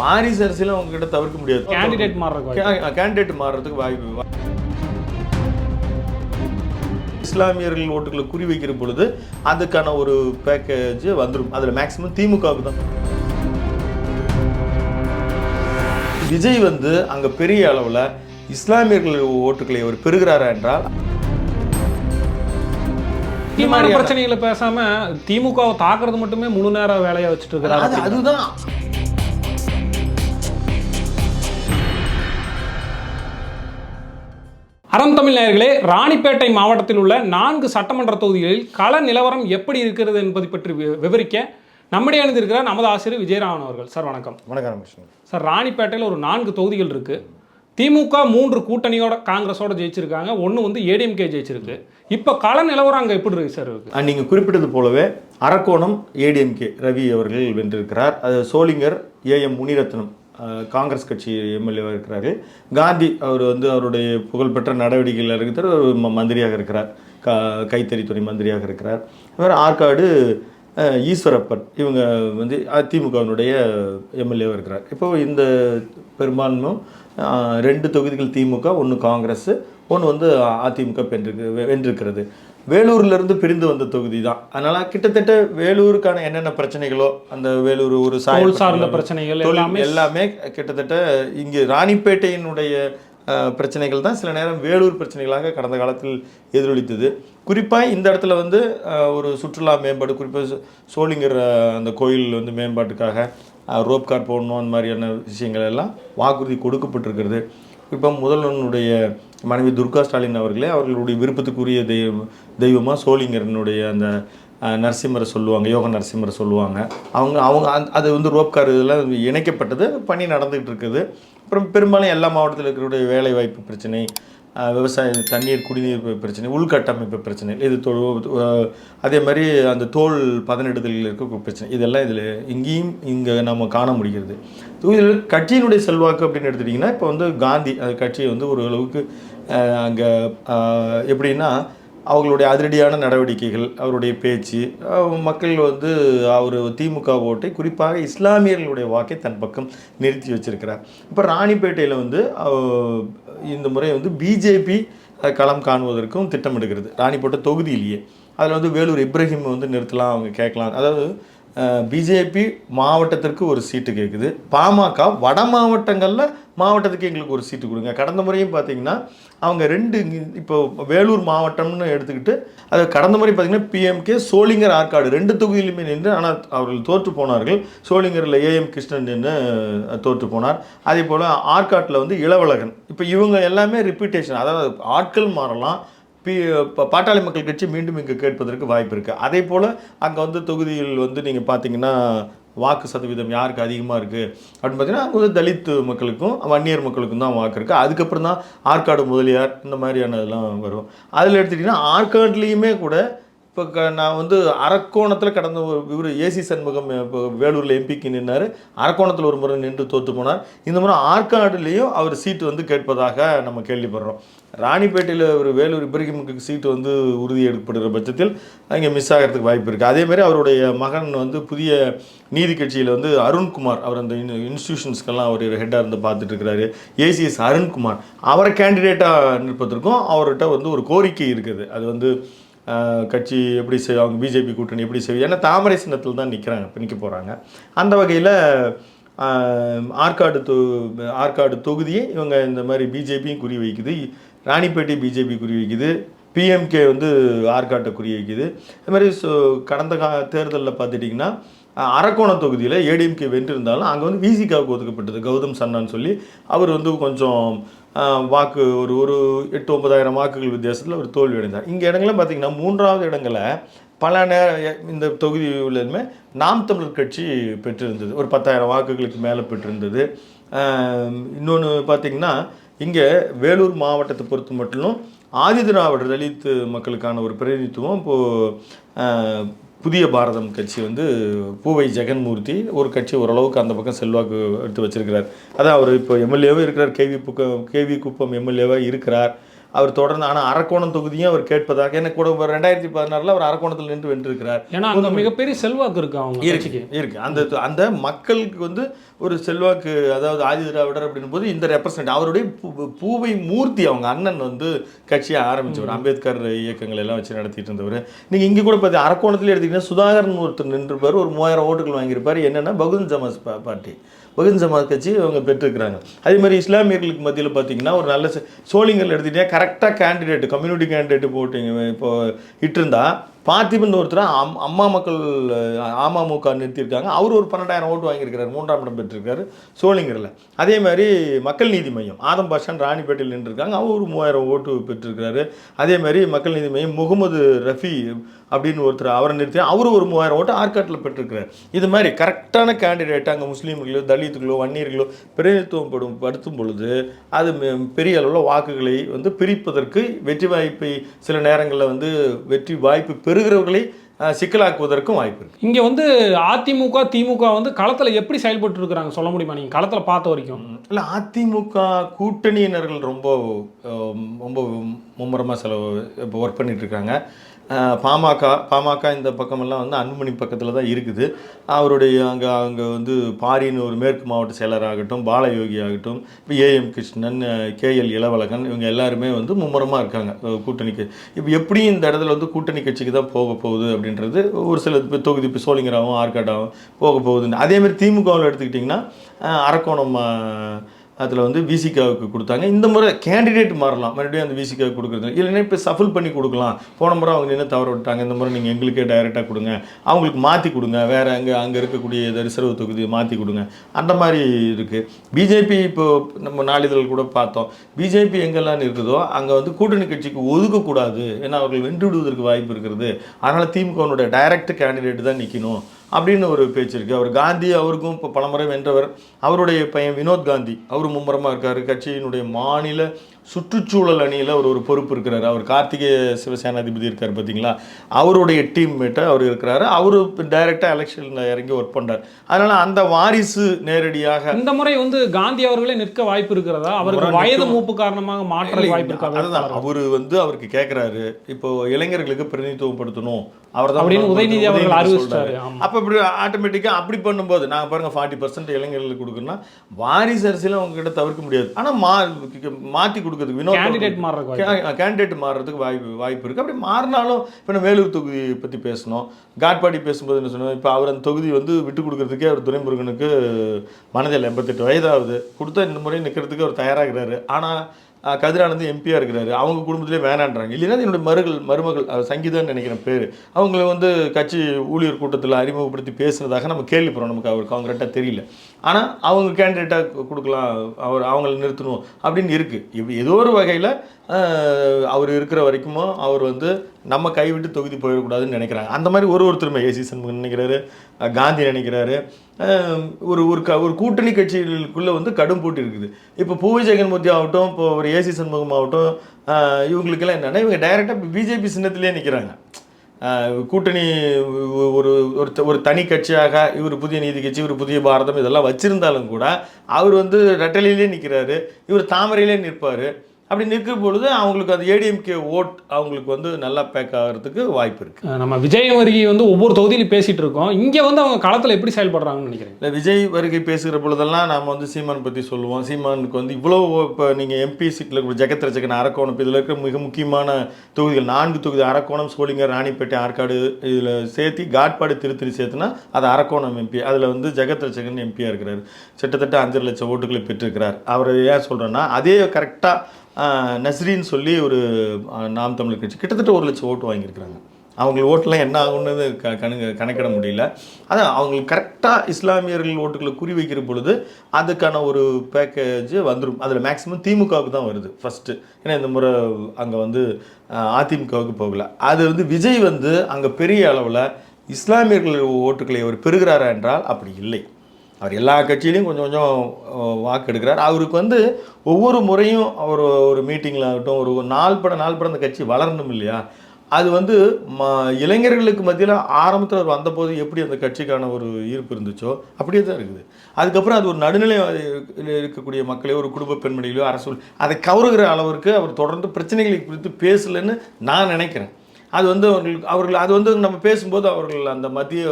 வாரிசு அரசியலும் அவங்க கிட்ட தவிர்க்க முடியாது. கேண்டிடேட் மாறுறதுக்கு வாய்ப்பு. இஸ்லாமியர்கள் ஓட்டுகளை குறி வைக்கிற பொழுது அதுக்கான ஒரு பேக்கேஜ் வந்துடும். அதில் மேக்சிமம் திமுகவுக்கு தான். விஜய் வந்து அங்கே பெரிய அளவில் இஸ்லாமியர்கள் ஓட்டுகளை அவர் பெறுகிறாரா என்றால், முக்கியமான பிரச்சனைகளை பேசாம திமுகவை தாக்குறது மட்டுமே முழு நேர வேலையா வச்சுட்டு இருக்கிறாரு. அதுதான் அறம் தமிழ் நேயர்களே, ராணிப்பேட்டை மாவட்டத்தில் உள்ள 4 சட்டமன்ற தொகுதிகளில் கள நிலவரம் எப்படி இருக்கிறது என்பதை பற்றி விவரிக்க நம்முடைய அணிந்திருக்கிறார் நமது ஆசிரியர் விஜயராமன் அவர்கள். சார் வணக்கம். வணக்கம் சார், ராணிப்பேட்டையில் ஒரு 4 தொகுதிகள் இருக்கு. திமுக 3 கூட்டணியோட காங்கிரஸோட ஜெயிச்சிருக்காங்க, 1 வந்து ஏடிஎம்கே ஜெயிச்சிருக்கு. இப்போ கள நிலவரம் அங்கே எப்படி இருக்கு சார் இருக்கு? நீங்கள் குறிப்பிட்டது போலவே அரக்கோணம் ஏடிஎம்கே ரவி அவர்கள் வென்றிருக்கிறார். அது சோளிங்கர் ஏஎம் முனிரத்னம் காங்கிரஸ் கட்சி எம்எல்ஏவாக இருக்கிறாரு. காந்தி அவர் வந்து அவருடைய புகழ்பெற்ற நடவடிக்கைகள் இருக்கிற ஒரு மந்திரியாக இருக்கிறார், கைத்தறித்துறை மந்திரியாக இருக்கிறார். அவர் ஆற்காடு ஈஸ்வரப்பன் இவங்க வந்து அதிமுகவினுடைய எம்எல்ஏவாக இருக்கிறார். இப்போ இந்த பெரும்பான்மையும் 2 தொகுதிகள் திமுக, 1 காங்கிரஸ், 1 வந்து அதிமுக வென்றிருக்கிறது. வேலூர்லேருந்து பிரிந்து வந்த தொகுதி தான். அதனால் கிட்டத்தட்ட வேலூருக்கான என்னென்ன பிரச்சனைகளோ அந்த வேலூர் ஒரு சார்ந்த பிரச்சனைகள் எல்லாமே கிட்டத்தட்ட இங்கே ராணிப்பேட்டையினுடைய பிரச்சனைகள் தான் சில நேரம் வேலூர் பிரச்சனைகளாக கடந்த காலத்தில் எதிரொலித்தது. குறிப்பாக இந்த இடத்துல வந்து ஒரு சுற்றுலா மேம்பாடு, குறிப்பாக சோளிங்கர் அந்த கோயில் வந்து மேம்பாட்டுக்காக ரோப் கார் போடணும், அந்த மாதிரியான விஷயங்கள் எல்லாம் வாக்குறுதி கொடுக்கப்பட்டிருக்கிறது. இப்போ முதல்வனுடைய மனைவி துர்கா ஸ்டாலின் அவர்களே அவர்களுடைய விருப்பத்துக்குரிய தெய்வமாக சோளிங்கரனுடைய அந்த நரசிம்மரை சொல்லுவாங்க, யோக நரசிம்மரை சொல்லுவாங்க. அவங்க அது வந்து ரோப் கார் இதெல்லாம் இணைக்கப்பட்டது, பணி நடந்துகிட்டு இருக்குது. அப்புறம் பெரும்பாலும் எல்லா மாவட்டத்தில் இருக்கிற வேலை வாய்ப்பு பிரச்சனை, விவசாய தண்ணீர் குடிநீர் பிரச்சனை, உள்கட்டமைப்பு பிரச்சனை, இது அதே மாதிரி அந்த தோல் பதனிடுதலில் இருக்க பிரச்சனை, இதெல்லாம் இதில் இங்கே நம்ம காண முடிகிறது. இதில் கட்சியினுடைய செல்வாக்கு அப்படின்னு எடுத்துட்டிங்கன்னா இப்போ வந்து காந்தி அந்த கட்சியை வந்து ஒரு அளவுக்கு அங்கே எப்படின்னா அவங்களுடைய அதிரடியான நடவடிக்கைகள், அவருடைய பேச்சு, மக்கள் வந்து அவர் திமுக ஓட்டை குறிப்பாக இஸ்லாமியர்களுடைய வாக்கை தன் பக்கம் நிறுத்தி வச்சிருக்கிறார். இப்போ ராணிப்பேட்டையில் வந்து இந்த முறை வந்து பிஜேபி களம் காணுவதற்கும் திட்டமிடுகிறது ராணிப்பேட்டை தொகுதியிலேயே. அதில் வந்து வேலூர் இப்ராஹிம் வந்து நிறுத்தலாம், அவங்க கேட்கலாம். அதாவது பிஜேபி மாவட்டத்திற்கு ஒரு சீட்டு கேட்குது, பாமக வட மாவட்டங்களில் மாவட்டத்துக்கு எங்களுக்கு ஒரு சீட்டு கொடுங்க. கடந்த முறையும் பார்த்தீங்கன்னா அவங்க 2 இப்போ வேலூர் மாவட்டம்னு எடுத்துக்கிட்டு அது கடந்த முறை பார்த்திங்கன்னா பிஎம்கே சோளிங்கர் ஆற்காடு 2 தொகுதியிலுமே நின்று, ஆனால் அவர்கள் தோற்று போனார்கள். சோளிங்கரில் ஏஎம் கிருஷ்ணன் நின்று தோற்று போனார். அதே போல் ஆற்காட்டில் வந்து இளவழகன். இப்போ இவங்க எல்லாமே ரிப்பீட்டேஷன், அதாவது ஆட்கள் மாறலாம், பாட்டாளி மக்கள் கட்சி மீண்டும் இங்கே கேட்பதற்கு வாய்ப்பு இருக்குது. அதே போல் அங்கே வந்து தொகுதியில் வந்து நீங்கள் பார்த்தீங்கன்னா வாக்கு சதவீதம் யாருக்கு அதிகமாக இருக்குது அப்படின்னு பார்த்தீங்கன்னா அங்கே வந்து தலித் மக்களுக்கும் வன்னியர் மக்களுக்கும் தான் வாக்கு இருக்குது. அதுக்கப்புறம் தான் ஆற்காடு முதலியார் இந்த மாதிரியான இதெல்லாம் வரும். அதில் எடுத்துட்டிங்கன்னா ஆற்காட்லேயுமே கூட இப்போ நான் வந்து அரக்கோணத்தில் கடந்த இவர் ஏசி சண்முகம் இப்போ வேலூரில் எம்பிக்கு நின்னார், அரக்கோணத்தில் ஒரு முறை நின்று தோற்று போனார். இந்த முறை ஆற்காடுலேயும் அவர் சீட்டு வந்து கேட்பதாக நம்ம கேள்விப்படுறோம். ராணிப்பேட்டையில் ஒரு வேலூர் இப்ராஹிமுக்கு சீட்டு வந்து உறுதி எடுக்கப்படுகிற பட்சத்தில் அங்கே மிஸ் ஆகிறதுக்கு வாய்ப்பு இருக்குது. அதேமாதிரி அவருடைய மகன் வந்து புதிய நீதி கட்சியில் வந்து அருண்குமார், அவர் அந்த இன்ஸ்டியூஷன்ஸ்க்கெல்லாம் அவர் ஹெட்டாக இருந்து பார்த்துட்டு இருக்கிறாரு. ஏசிஎஸ் அருண்குமார் அவரை கேண்டிடேட்டாக நிற்பதற்கும் அவர்கிட்ட வந்து ஒரு கோரிக்கை இருக்குது. அது வந்து கட்சி எப்படி அவங்க பிஜேபி கூட்டணி எப்படி செய்யும், ஏன்னா தாமரை சின்னத்தில் தான் நிற்க போகிறாங்க. அந்த வகையில் ஆற்காடு தொகுதியை இவங்க இந்த மாதிரி பிஜேபியும் குறி வைக்குது, ராணிப்பேட்டை பிஜேபி குறி வைக்குது, பிஎம்கே வந்து ஆற்காட்டை குறி வைக்குது. அது மாதிரி கடந்த தேர்தலில் பார்த்துட்டிங்கன்னா அரக்கோணம் தொகுதியில் ஏடிஎம்கே வென்றிருந்தாலும் அங்கே வந்து விசிகாவுக்கு ஒதுக்கப்பட்டது. கௌதம் சன்னான்னு சொல்லி அவர் வந்து கொஞ்சம் வாக்கு ஒரு 8-9 வாக்குகள் வித்தியாசத்தில் அவர் தோல்வி அடைந்தார். இங்கே இடங்கள்லாம் பார்த்திங்கன்னா 3வது இடங்களை பல இந்த தொகுதியிலுமே நாம் தமிழர் கட்சி பெற்றிருந்தது, ஒரு 10,000 வாக்குகளுக்கு மேலே பெற்றிருந்தது. இன்னொன்று பார்த்திங்கன்னா இங்கே வேலூர் மாவட்டத்தை பொறுத்த மட்டும் ஆதிதிராவிடர் தலித் மக்களுக்கான ஒரு பிரதிநிதித்துவம் இப்போது புதிய பாரதம் கட்சி வந்து பூவை ஜெகன்மூர்த்தி ஒரு கட்சி ஓரளவுக்கு அந்த பக்கம் செல்வாக்கு எடுத்து வச்சிருக்கிறார். அதான் அவர் இப்போ எம்எல்ஏவாக இருக்கிறார், கேவி குப்பம் எம்எல்ஏவாக இருக்கிறார். அவர் தொடர்ந்து. ஆனால் அரக்கோணம் தொகுதியும் அவர் கேட்பதாக எனக்கு கூட 2016 அவர் அரக்கோணத்தில் நின்று வென்றிருக்கிறார். ஏன்னா அங்க மிகப்பெரிய செல்வாக்கு இருக்கு அவங்க இருக்கு. அந்த மக்களுக்கு வந்து ஒரு செல்வாக்கு, அதாவது ஆதி திராவிடர் அப்படின் போது இந்த ரெப்ரசன்ட் அவருடைய பூவை மூர்த்தி, அவங்க அண்ணன் வந்து கட்சியை ஆரம்பிச்சவர், அம்பேத்கர் இயக்கங்கள் எல்லாம் வச்சு நடத்திட்டு இருந்தவர். நீங்கள் இங்கே கூட பார்த்து அரக்கோணத்தில் எடுத்திங்கன்னா சுதாகரன் ஒருத்தர் நின்றுப்பார், ஒரு 3000 ஓட்டுகள் வாங்கியிருப்பார். என்னென்னா பகுஜன் சமாஜ் பார்ட்டி, பகுஜன் சமாஜ் கட்சி அவங்க பெற்றிருக்கிறாங்க. அதே மாதிரி இஸ்லாமியர்களுக்கு மத்தியில் பார்த்தீங்கன்னா ஒரு நல்ல சோளிங்கல் எடுத்துக்கிட்டே கரெக்டாக கேண்டிடேட், கம்யூனிட்டி கேண்டிடேட் போட்டிங்க இப்போ இட்டிருந்தா பார்த்திபன் ஒருத்தர் அம்மா மக்கள் அமமுக நிறுத்தியிருக்காங்க. அவர் ஒரு 12,000 ஓட்டு வாங்கியிருக்கிறார், 3ஆம் இடம் பெற்றிருக்காரு சோளிங்கரில். அதே மாதிரி மக்கள் நீதி மையம் ஆதம் பாஷான் ராணிப்பேட்டையில் நின்றுருக்காங்க, அவர் ஒரு 3000 ஓட்டு பெற்றிருக்கிறாரு. அதே மாதிரி மக்கள் நீதி மையம் முகமது ரஃபி அப்படின்னு ஒருத்தர் அவரை நிறுத்தி அவரு ஒரு 3000 ஓட்டு ஆற்காட்டில் பெற்றிருக்கிறார். இது மாதிரி கரெக்டான கேண்டிடேட் அங்கே முஸ்லீம்களோ தலித்துகளோ வன்னியர்களோ பிரதிநிதித்துவம் படுத்தும் பொழுது அது பெரிய அளவில் வாக்குகளை வந்து பிரிப்பதற்கு, வெற்றி வாய்ப்பை சில நேரங்களில் வந்து வெற்றி வாய்ப்பு பெறுகிறவர்களை சிக்கலாக்குவதற்கும் வாய்ப்பு இருக்கு. இங்க வந்து அதிமுக திமுக வந்து களத்துல எப்படி செயல்பட்டு இருக்கிறாங்க சொல்ல முடியுமா நீங்க களத்துல பார்த்த வரைக்கும்? இல்லை, அதிமுக கூட்டணியினர்கள் ரொம்ப ரொம்ப மும்முரமாக இப்போ ஒர்க் பண்ணிட்டு இருக்காங்க. பாமக இந்த பக்கமெல்லாம் வந்து அன்புமணி பக்கத்தில் தான் இருக்குது. அவருடைய அங்கே வந்து பாரின்னு ஒரு மேற்கு மாவட்ட செயலராகட்டும், பாலயோகி ஆகட்டும், இப்போ ஏஎம் கிருஷ்ணன், கேஎல் இளவழகன், இவங்க எல்லாருமே வந்து மும்முரமாக இருக்காங்க கூட்டணிக்கு. இப்போ எப்படியும் இந்த இடத்துல வந்து கூட்டணி கட்சிக்கு தான் போக போகுது அப்படின்றது ஒரு சில தொகுதி, இப்போ சோளிங்கராகவும் ஆற்காடாகவும் போக போகுதுன்னு. அதேமாதிரி திமுகவில் எடுத்துக்கிட்டிங்கன்னா அரக்கோணம் அதில் வந்து விசிகாவுக்கு கொடுத்தாங்க. இந்த முறை கேண்டிடேட் மாறலாம், மறுபடியும் அந்த விசிகாவுக்கு கொடுக்குறது இல்லைன்னா இப்போ சஃபில் பண்ணி கொடுக்கலாம். போன முறை அவங்க நின்று தவற விட்டாங்க, இந்த முறை நீங்கள் எங்களுக்கே டைரெக்டாக கொடுங்க, அவங்களுக்கு மாற்றி கொடுங்க, வேறு அங்கே இருக்கக்கூடிய ரிசர்வ் தொகுதியை மாற்றி கொடுங்க, அந்த மாதிரி இருக்குது. பிஜேபி இப்போது நம்ம நாளிதழ் கூட பார்த்தோம், பிஜேபி எங்கெல்லாம் இருக்குதோ அங்கே வந்து கூட்டணி கட்சிக்கு ஒதுக்கக்கூடாது, ஏன்னா அவர்கள் வென்று விடுவதற்கு வாய்ப்பு இருக்கிறது, அதனால் திமுகனுடைய டைரக்ட் கேண்டிடேட் தான் நிற்கணும் அப்படின்னு ஒரு பேச்சு இருக்குது. அவர் காந்தி, அவருக்கும் இப்போ பலமுறை வென்றவர். அவருடைய பையன் வினோத் காந்தி அவர் மும்முரமாக இருக்கார். கட்சியினுடைய மாநில சுற்றுச்சூழல் அணியில் அவர் ஒரு பொறுப்பு இருக்கிறார். அவர் கார்த்திகேய சிவசேனாதிபதி இருக்கார் பார்த்தீங்களா, அவருடைய டீம்மேட்டை அவர் இருக்கிறாரு. அவர் டைரெக்டாக எலெக்ஷனில் இறங்கி ஒர்க் பண்ணுறார். அதனால் அந்த வாரிசு நேரடியாக இந்த முறை வந்து காந்தி அவர்களே நிற்க வாய்ப்பு இருக்கிறதா? அவருக்கு வயது மூப்பு காரணமாக மாற்ற வாய்ப்பு இருக்காது. அதுதான் அவர் வந்து அவருக்கு கேட்குறாரு, இப்போ இளைஞர்களுக்கு பிரதிநிதித்துவப்படுத்தணும் அவர் தான் அப்படின்னு உதயநிதி அவர்கள் அறிவிச்சிட்டாரு. அப்போ இப்படி ஆட்டோமேட்டிக்காக அப்படி பண்ணும்போது நாங்கள் பாருங்கள் 40% இளைஞர்களுக்கு கொடுக்கணும்னா வாரிசு அரசியலும் அவங்க கிட்ட தவிர்க்க முடியாது. ஆனால் மாற்றி கொடுக்கறதுக்கு கேண்டிடேட் மாறுறதுக்கு வாய்ப்பு இருக்குது. அப்படி மாறினாலும் இப்போ நம்ம வேலூர் தொகுதி பற்றி பேசணும், காட்பாடி பேசும்போது என்ன சொன்னோம், இப்போ அவர் அந்த தொகுதி வந்து விட்டு கொடுக்கறதுக்கே அவர் துரைமுருகனுக்கு மனதில் 88 வயதாகுது, கொடுத்தா இந்த முறை நிற்கிறதுக்கு அவர் தயாராகிறாரு. ஆனால் கதிரானந்து எம்பியாக இருக்கிறாரு, அவங்க குடும்பத்திலே வேணான்றாங்க. இல்லைன்னா என்னுடைய மருமகள் சங்கீதான்னு நினைக்கிற பேர், அவங்கள வந்து கட்சி ஊழியர் கூட்டத்தில் அறிமுகப்படுத்தி பேசுனதாக நம்ம கேள்விப்படுறோம், நமக்கு அவர் காங்கிரட்டாக தெரியல. ஆனால் அவங்க கேண்டிடேட்டாக கொடுக்கலாம், அவங்கள நிறுத்தணும் அப்படின்னு இருக்குது. ஏதோ ஒரு வகையில் அவர் இருக்கிற வரைக்கும் அவர் வந்து நம்ம கைவிட்டு தொகுதி போயிடக்கூடாதுன்னு நினைக்கிறாங்க. அந்த மாதிரி ஒருத்தருமே ஏசி சண்முகன் நினைக்கிறாரு, காந்தி நினைக்கிறாரு. ஒரு கூட்டணி கட்சிகளுக்குள்ளே வந்து கடும் போட்டி இருக்குது. இப்போ பூவி ஜெகன்மூர்த்தி ஆகட்டும், இப்போ ஒரு ஏசி சண்முகம் ஆகட்டும், இவங்களுக்கெல்லாம் என்னென்னா இவங்க டைரெக்டாக பிஜேபி சின்னத்திலே நிற்கிறாங்க. கூட்டணி ஒரு தனி கட்சியாக இவர் புதிய நீதி கட்சி, இவர் புதிய பாரதம் இதெல்லாம் வச்சுருந்தாலும் கூட அவர் வந்து ரெட்டலையிலே நிற்கிறாரு, இவர் தாமரையிலே நிற்பார். அப்படி நிற்கும் பொழுது அவங்களுக்கு அது ஏடிஎம்கே ஓட் அவங்களுக்கு வந்து நல்லா பேக் ஆகிறதுக்கு வாய்ப்பு இருக்குது. நம்ம விஜய் வருகை வந்து ஒவ்வொரு தொகுதியிலும் பேசிகிட்டு இருக்கோம், இங்கே வந்து அவங்க களத்தில் எப்படி செயல்படுறாங்கன்னு நினைக்கிறேன். இல்லை, விஜய் வருகை பேசுகிற பொழுதெல்லாம் நம்ம வந்து சீமான் பற்றி சொல்லுவோம். சீமானுக்கு வந்து இவ்வளோ இப்போ நீங்கள் எம்பி சீட்டில் ஜெகத் ரட்சகன், அரக்கோணம், இதில் இருக்கிற மிக முக்கியமான தொகுதிகள் 4 தொகுதி, அரக்கோணம், சோளிங்கர், ராணிப்பேட்டை, ஆற்காடு, இதில் சேர்த்து காட்பாடு, திருத்தணி சேர்த்துனா அது அரக்கோணம் எம்பி. அதில் வந்து ஜெகத் ரட்சகன் எம்பியாக இருக்கிறார், கிட்டத்தட்ட 5 லட்சம் ஓட்டுகளை பெற்றிருக்கிறார். அவர் ஏன் சொல்கிறேன்னா அதே கரெக்டாக நஸ்ரீன்னு சொல்லி ஒரு நாம் தமிழர் கட்சி கிட்டத்தட்ட 1 லட்சம் ஓட்டு வாங்கியிருக்கிறாங்க. அவங்களுக்கு ஓட்டெலாம் என்ன ஆகுன்னு கணக்கிட முடியல. அதான் அவங்களுக்கு கரெக்டாக இஸ்லாமியர்கள் ஓட்டுகளை குறி வைக்கிற பொழுது அதுக்கான ஒரு பேக்கேஜ் வந்துடும். அதில் மேக்ஸிமம் திமுகவுக்கு தான் வருது ஃபஸ்ட்டு. ஏன்னா இந்த முறை அங்கே வந்து அதிமுகவுக்கு போகலை. அது வந்து விஜய் வந்து அங்கே பெரிய அளவில் இஸ்லாமியர்கள் ஓட்டுக்களை அவர் பெறுகிறாரா என்றால் அப்படி இல்லை. அவர் எல்லா கட்சியிலையும் கொஞ்சம் கொஞ்சம் வாக்கு எடுக்கிறார். அவருக்கு வந்து ஒவ்வொரு முறையும் அவர் ஒரு மீட்டிங்கில் ஆகட்டும், ஒரு நாள் படம் அந்த கட்சி வளரணும் இல்லையா, அது வந்து இளைஞர்களுக்கு மத்தியில் ஆரம்பத்தில் அவர் வந்தபோது எப்படி அந்த கட்சிக்கான ஒரு ஈர்ப்பு இருந்துச்சோ அப்படியே தான் இருக்குது. அதுக்கப்புறம் அது ஒரு நடுநிலை இருக்கக்கூடிய மக்களையோ ஒரு குடும்ப பெண்மணிகளையோ அரசு அதை கவருகிற அளவிற்கு அவர் தொடர்ந்து பிரச்சனைகளை குறித்து பேசலைன்னு நான் நினைக்கிறேன். அது வந்து அவர்கள் அது வந்து நம்ம பேசும்போது அவர்கள் அந்த மத்திய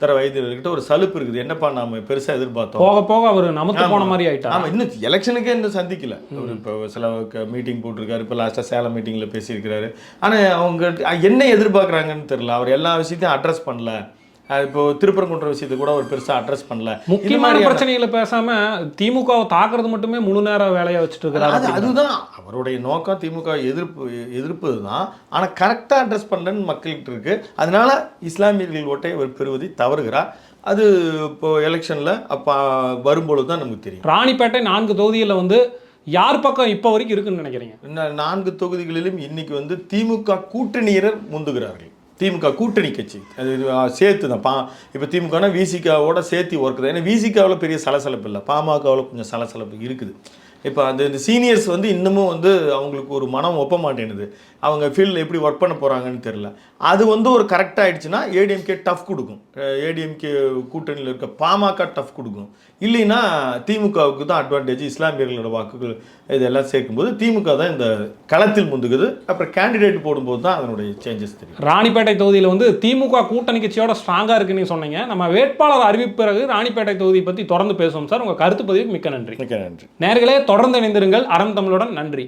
தர வயதினர்கிட்ட ஒரு சலுப்பு இருக்குது. என்னப்பா நாம பெருசாக எதிர்பார்த்தோம், போக போக அவர் நமக்கு போன மாதிரி ஆயிட்டார். ஆமாம், இன்னும் எலெக்ஷனுக்கே இன்னும் சந்திக்கல. அவர் இப்போ சில மீட்டிங் போட்டிருக்காரு, இப்போ லாஸ்ட்டாக சேலம் மீட்டிங்கில் பேசியிருக்கிறாரு. ஆனால் அவங்க என்ன எதிர்பார்க்குறாங்கன்னு தெரியல. அவர் எல்லா விஷயத்தையும் அட்ரஸ் பண்ணல. இப்போ திருப்பரங்குன்ற விஷயத்தை கூட ஒரு பெருசாக அட்ரஸ் பண்ணல. முக்கியமான பிரச்சனைகளை பேசாம திமுகவை தாக்குறது மட்டுமே முழு நேர வேலையா வச்சுட்டு இருக்கிறாரு. அதுதான் அவருடைய நோக்கம். திமுக எதிர்ப்பது தான். ஆனால் கரெக்டாக அட்ரஸ் பண்ணலன்னு மக்கள்கிட்ட இருக்கு. அதனால இஸ்லாமியர்கள் ஓட்டை அவர் பெறுவதை தவறுகிறார். அது இப்போ எலெக்ஷனில் அப்போ வரும்பொழுது தான் நமக்கு தெரியும். ராணிப்பேட்டை 4 தொகுதிகளில் வந்து யார் பக்கம் இப்போ வரைக்கும் இருக்குன்னு நினைக்கிறீங்க? 4 தொகுதிகளிலும் இன்னைக்கு வந்து திமுக கூட்டணியினர் முந்துகிறார்கள். திமுக கூட்டணி கட்சி அது சேர்த்து தான் இப்போ திமுகனா விசிகாவோட சேர்த்து ஒர்க் தான். ஏன்னா விசிகாவில் பெரிய சலசலப்பு இல்லை, பாமகவில் கொஞ்சம் சலசலப்பு இருக்குது. இப்போ இந்த சீனியர்ஸ் வந்து இன்னமும் வந்து அவங்களுக்கு ஒரு மனம் ஒப்ப மாட்டேனுது. அவங்க ஃபீல்டில் எப்படி ஒர்க் பண்ண போகிறாங்கன்னு தெரில. அது வந்து ஒரு கரெக்டாக ஆயிடுச்சுன்னா ஏடிஎம்கே டஃப் கொடுக்கும். ஏடிஎம்கே கூட்டணியில் இருக்க பாமக டஃப் கொடுக்கும். இல்லைன்னா திமுகவுக்கு தான் அட்வான்டேஜ். இஸ்லாமியர்களோட வாக்குகள் இதெல்லாம் சேர்க்கும்போது திமுக தான் இந்த களத்தில் முந்துக்குது. அப்புறம் கேண்டிடேட் போடும்போது தான் அதனுடைய சேஞ்சஸ் தெரியும். ராணிப்பேட்டை தொகுதியில் வந்து திமுக கூட்டணி கட்சியோட ஸ்ட்ராங்காக இருக்குன்னு சொன்னீங்க. நம்ம வேட்பாளர் அறிவிப்பு பிறகு ராணிப்பேட்டை தொகுதியை பற்றி தொடர்ந்து பேசுவோம் சார். உங்கள் கருத்து பதிவுக்கு மிக்க நன்றி. மிக்க நன்றி நேயர்களே, தொடர்ந்து இணைந்திருங்கள் அறம் தமிழுடன். நன்றி.